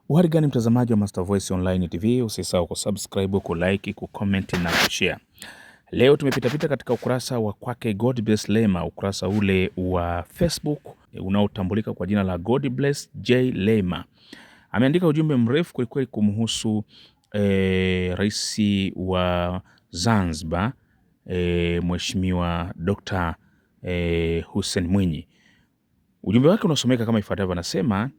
Uhari gani mtazamaji wa Master Voice Online TV, usisahau kusubscribe, kulike, kucomment na kushare. Leo tumepita katika ukurasa wa kwake Godbless Lema, ukurasa ule wa Facebook unaotambulika kwa jina la Godbless J Lema. Ameandika ujumbe mrefu kwelikweli kumhusu rais wa Zanzibar Mheshimiwa Dr. Hussein Mwinyi. Ujumbe wake unasomeka kama ifuatavyo, anasema: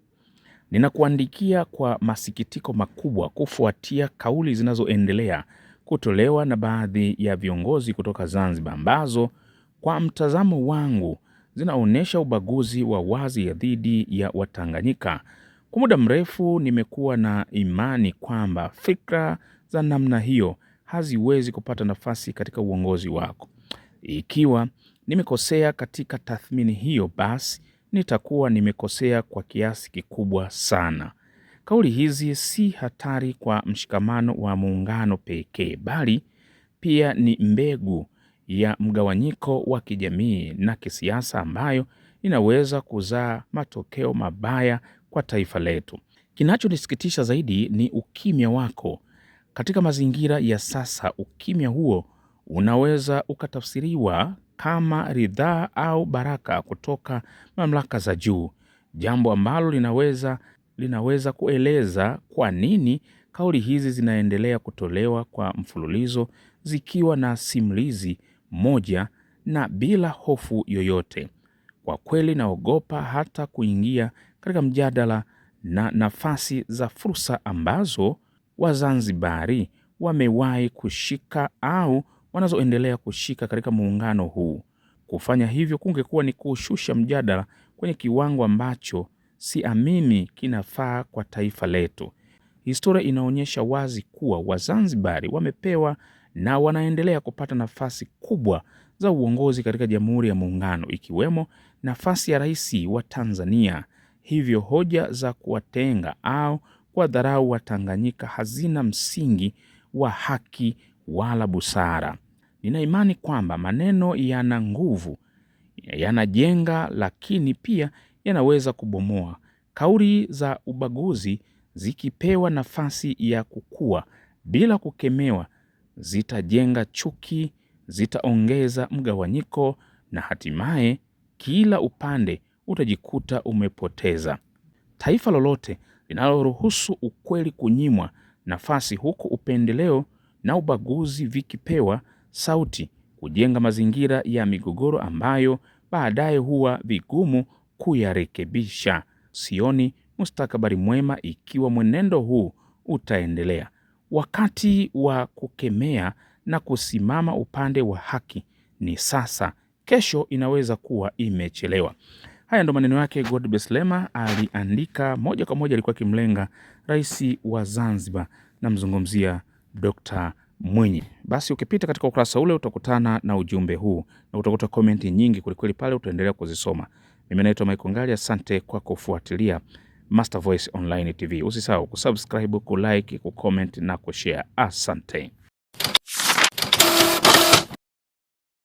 ninakuandikia kwa masikitiko makubwa kufuatia kauli zinazoendelea kutolewa na baadhi ya viongozi kutoka Zanzibar ambazo kwa mtazamo wangu zinaonyesha ubaguzi wa wazi dhidi ya Watanganyika. Kwa muda mrefu nimekuwa na imani kwamba fikra za namna hiyo haziwezi kupata nafasi katika uongozi wako. Ikiwa nimekosea katika tathmini hiyo, basi nitakuwa nimekosea kwa kiasi kikubwa sana. Kauli hizi si hatari kwa mshikamano wa muungano pekee, bali pia ni mbegu ya mgawanyiko wa kijamii na kisiasa ambayo inaweza kuzaa matokeo mabaya kwa taifa letu. Kinachonisikitisha zaidi ni ukimya wako. Katika mazingira ya sasa, ukimya huo unaweza ukatafsiriwa kama ridhaa au baraka kutoka mamlaka za juu, jambo ambalo linaweza kueleza kwa nini kauli hizi zinaendelea kutolewa kwa mfululizo zikiwa na simulizi moja na bila hofu yoyote. Kwa kweli naogopa hata kuingia katika mjadala na nafasi za fursa ambazo Wazanzibari wamewahi kushika au wanazoendelea kushika katika muungano huu. Kufanya hivyo kungekuwa ni kushusha mjadala kwenye kiwango ambacho siamini kinafaa kwa taifa letu. Historia inaonyesha wazi kuwa Wazanzibari wamepewa na wanaendelea kupata nafasi kubwa za uongozi katika Jamhuri ya Muungano, ikiwemo nafasi ya rais wa Tanzania. Hivyo hoja za kuwatenga au kuwadharau Watanganyika hazina msingi wa haki wala busara. Nina imani kwamba maneno yana nguvu, yanajenga, lakini pia yanaweza kubomoa. Kauli za ubaguzi zikipewa nafasi ya kukua bila kukemewa, zitajenga chuki, zitaongeza mgawanyiko na hatimaye kila upande utajikuta umepoteza. Taifa lolote linaloruhusu ukweli kunyimwa nafasi, huku upendeleo na ubaguzi vikipewa sauti, kujenga mazingira ya migogoro ambayo baadaye huwa vigumu kuyarekebisha. Sioni mustakabali mwema ikiwa mwenendo huu utaendelea. Wakati wa kukemea na kusimama upande wa haki ni sasa. Kesho inaweza kuwa imechelewa. Haya ndo maneno yake Godbless Lema, aliandika moja kwa moja, alikuwa kimlenga rais wa Zanzibar, na mzungumzia Dr. Mwinyi. Basi ukipita katika ukurasa ule utakutana na ujumbe huu na utakuta komenti nyingi kulikweli pale, utaendelea kuzisoma. Mimi naitwa Michael Ngali, asante kwa kufuatilia Master Voice Online TV. Usisahau kusubscribe, kulike, kucomment na kushare. Asante.